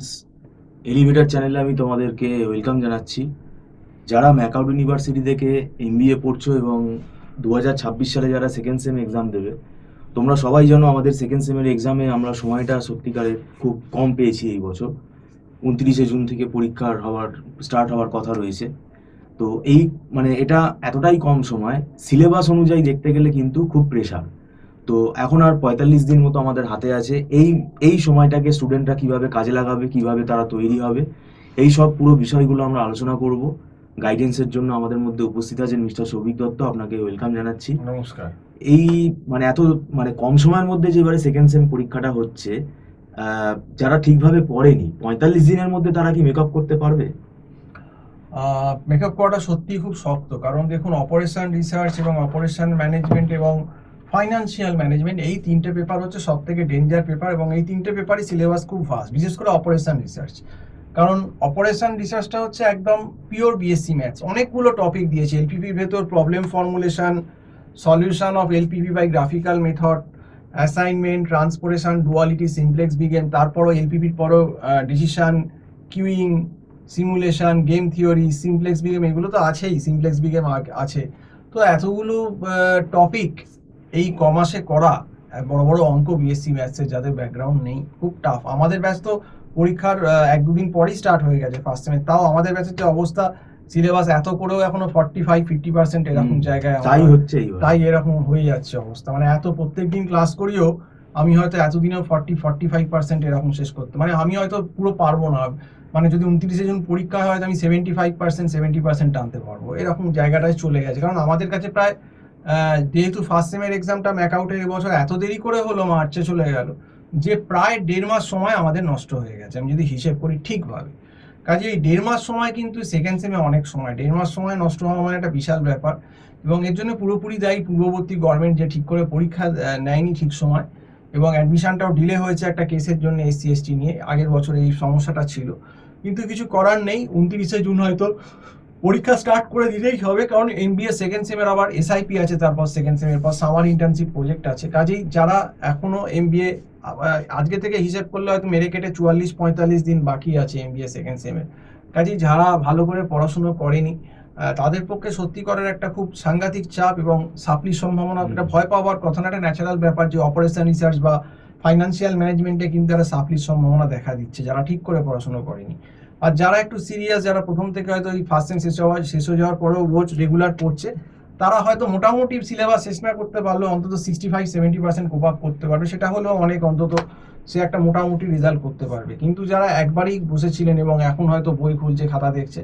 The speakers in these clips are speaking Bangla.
স্টুডেন্টস, এলিভেটর চ্যানেলে আমি তোমাদেরকে ওয়েলকাম জানাচ্ছি। যারা ম্যাকআউট ইউনিভার্সিটি থেকে এমবিএ পড়ছো এবং 2026 সালে যারা সেকেন্ড সেম এক্সাম দেবে, তোমরা সবাই জানো আমাদের সেকেন্ড সেমের এক্সামে আমরা সময়টা সত্যিকারের খুব কম পেয়েছি এই বছর। 29শে জুন থেকে পরীক্ষার স্টার্ট হওয়ার কথা রয়েছে। তো এই মানে এটা এতটাই কম সময়, সিলেবাস অনুযায়ী দেখতে গেলে কিন্তু খুব প্রেশার। তো এখন আর 45 দিন মতো আমাদের হাতে আছে। এই সময়টাকে স্টুডেন্টরা কিভাবে কাজে লাগাবে, কিভাবে তারা তৈরি হবে, এই সব পুরো বিষয়গুলো আমরা আলোচনা করব। গাইডেন্সের জন্য আমাদের মধ্যে উপস্থিত আছেন মিস্টার সৌভিক দত্ত, আপনাকে ওয়েলকাম জানাচ্ছি। নমস্কার। এই এত কম সময়ের মধ্যে যে এবারে সেকেন্ড সেম পরীক্ষাটা হচ্ছে, যারা ঠিকভাবে পড়েনি 45 দিনের মধ্যে তারা কি মেকআপ করতে পারবে? মেকআপ করাটা সত্যিই খুব শক্ত, কারণ দেখুন, অপারেশন রিসার্চ এবং অপারেশন ম্যানেজমেন্ট এবং ফাইন্যান্সিয়াল ম্যানেজমেন্ট, এই তিনটে পেপার হচ্ছে সব থেকে ডেঞ্জার পেপার, এবং এই তিনটে পেপারই সিলেবাস খুব ফাস্ট, বিশেষ করে অপারেশন রিসার্চ। কারণ অপারেশন রিসার্চটা হচ্ছে একদম পিওর বিএসসি ম্যাথস, অনেকগুলো টপিক দিয়েছে এলপিপির ভেতর: problem formulation, solution of LPP by graphical method, assignment, transportation, duality, simplex big M, তারপরও এলপিপির পরও decision, queuing, simulation, game theory, simplex big M, এগুলো তো আছেই, সিমপ্লেক্স বিগেম আছে। তো এতগুলো টপিক এই কমাসে করা, বড় বড় অঙ্ক, বিএসসি ম্যাথসের যাদের ব্যাকগ্রাউন্ড নেই, খুব টাফ। আমাদের ব্যাচ তো পরীক্ষার 1-2 দিন পরই স্টার্ট হয়ে গেছে ফার্স্ট সেমে, তাও আমাদের ব্যাচের যে অবস্থা, সিলেবাস এত করেও এখনো 45-50% এরকম জায়গায়, তাই এরকম হয়ে যাচ্ছে অবস্থা। মানে এত প্রত্যেকদিন ক্লাস করিও আমি হয়তো এতদিনেও 40-45% এরকম শেষ করতে, আমি হয়তো পুরো পারবো না। যদি 29শে জুন পরীক্ষা হয়, আমি 75% টানতে পারবো, এরকম জায়গাটায় চলে গেছে। কারণ আমাদের কাছে প্রায় যেহেতু ফার্স্ট সেমের এক্সামটা ম্যাকআউটের এবছর এত দেরি করে হলো, মার্চে চলে গেল, যে প্রায় 1.5 মাস সময় আমাদের নষ্ট হয়ে গেছে, আমি যদি হিসেব করি ঠিকভাবে। কাজে এই 1.5 মাস সময় কিন্তু সেকেন্ড সেমে অনেক সময়, 1.5 মাস সময় নষ্ট হওয়া মানে একটা বিশাল ব্যাপার। এবং এর জন্য পুরোপুরি দায়ী পূর্ববর্তী গভর্নমেন্ট, যে ঠিক করে পরীক্ষা নেয়নি ঠিক সময়, এবং অ্যাডমিশনটাও ডিলে হয়েছে একটা কেসের জন্য, SC ST নিয়ে। আগের বছর এই সমস্যাটা ছিল, কিন্তু কিছু করার নেই। 29শে জুন হয়তো পরীক্ষা স্টার্ট করে দিতেই হবে, কারণ MBA সেকেন্ড সেমের আবার SIP আছে, তারপর সেকেন্ড সেমের পর সামার ইন্টার্নশিপ প্রজেক্ট আছে। কাজেই যারা এখনো MBA, আজকে থেকে হিসেব করলে হয়তো মেরে কেটে 44-45 দিন বাকি আছে MBA সেকেন্ড সেমের। কাজেই যারা ভালো করে পড়াশুনো করেনি, তাদের পক্ষে সত্যিকারের একটা খুব সাংঘাতিক চাপ এবং সাপ্লির সম্ভাবনা। একটা ভয় পাওয়ার কথা না, একটা ন্যাচারাল ব্যাপার যে অপারেশন রিসার্চ বা ফাইন্যান্সিয়াল ম্যানেজমেন্টে কিন্তু একটা সাপ্লির সম্ভাবনা দেখা দিচ্ছে যারা ঠিক করে পড়াশোনা করেনি। আর যারা একটু সিরিয়াস, যারা প্রথম থেকে হয়তো এই ফার্স্ট সেম শেষ হয়ে যাওয়ার পরেও রোজ রেগুলার পড়ছে, তারা হয়তো মোটামুটি সিলেবাস শেষ না করতে পারলেও অন্তত 65-70% কোপ আপ করতে পারবে। সেটা হলেও অনেক, অন্তত সে একটা মোটামুটি রেজাল্ট করতে পারবে। কিন্তু যারা একবারই বসেছিলেন এবং এখন হয়তো বই খুলছে, খাতা দেখছে,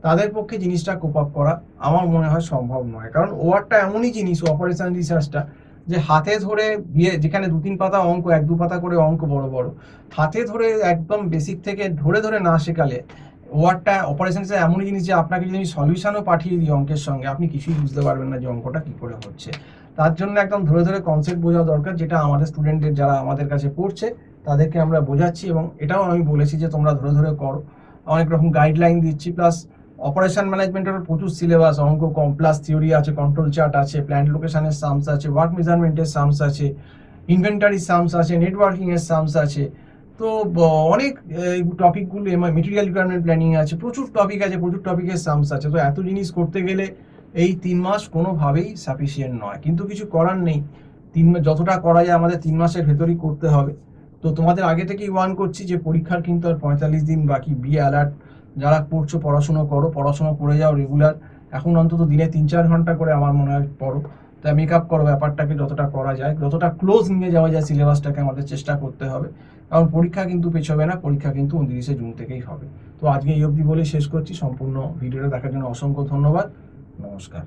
তাদের পক্ষে জিনিসটা কোপ আপ করা আমার মনে হয় সম্ভব নয়। কারণ ওয়ার্ডটা এমনই জিনিস, অপারেশন রিসার্চটা, যে হাতে ধরে যেখানে 2-3 পাতা অঙ্ক, 1-2 পাতা করে অঙ্ক বড় বড়, হাতে ধরে একদম বেসিক থেকে ধরে ধরে না শেখালে, ওয়ার্ডটা অপারেশন এমনই জিনিস যে আপনাকে যদি সলিউশনও পাঠিয়ে দিই অঙ্কের সঙ্গে, আপনি কিছুই বুঝতে পারবেন না যে অঙ্কটা কি করে হচ্ছে। তার জন্য একদম ধরে ধরে কনসেপ্ট বোঝা দরকার, যেটা আমাদের স্টুডেন্টদের যারা আমাদের কাছে পড়ছে তাদেরকে আমরা বোঝাচ্ছি, এবং এটাও আমি বলেছি যে তোমরা ধরে ধরে করো। অনেক রকম গাইডলাইন দিচ্ছি, প্লাস অপারেশন ম্যানেজমেন্টের প্রচুর সিলেবাস, অঙ্ক কম, প্লাস থিওরি আছে, কন্ট্রোল চার্ট আছে, প্ল্যান্ট লোকেশনের সামস আছে, ওয়ার্ক মেজারমেন্টের সামস আছে, ইনভেন্টারি সামস আছে, নেটওয়ার্কিং এর সামস আছে। তো অনেক টপিকগুলো, মেটেরিয়াল রিকোয়ারমেন্ট প্ল্যানিং আছে, প্রচুর টপিক আছে, প্রচুর টপিকের সামস আছে। তো এত জিনিস করতে গেলে এই 3 মাস কোনোভাবেই সাফিসিয়েন্ট নয়, কিন্তু কিছু করার নেই। 3 মাস যতটা করা যায় আমাদের 3 মাসের ভেতরই করতে হবে। তো তোমাদের আগে থেকেই ওয়ার্ন করছি যে পরীক্ষার কিন্তু আর 45 দিন বাকি। বি অ্যালার্ট, যারা পড়ছো পড়াশোনা করো, পড়াশোনা করে যাও রেগুলার। এখন অন্তত দিনে 3-4 ঘন্টা করে আমার মনে হয় পড়ো। তা মেকআপ করো ব্যাপারটাকে, যতটা করা যায়, যতটা ক্লোজ নিয়ে যাওয়া যায় সিলেবাসটাকে আমাদের চেষ্টা করতে হবে। কারণ পরীক্ষা কিন্তু পেছবে না, পরীক্ষা কিন্তু 29শে জুন থেকেই হবে। তো আজকে এই অবধি বলে শেষ করছি। সম্পূর্ণ ভিডিওটা দেখার জন্য অসংখ্য ধন্যবাদ। নমস্কার।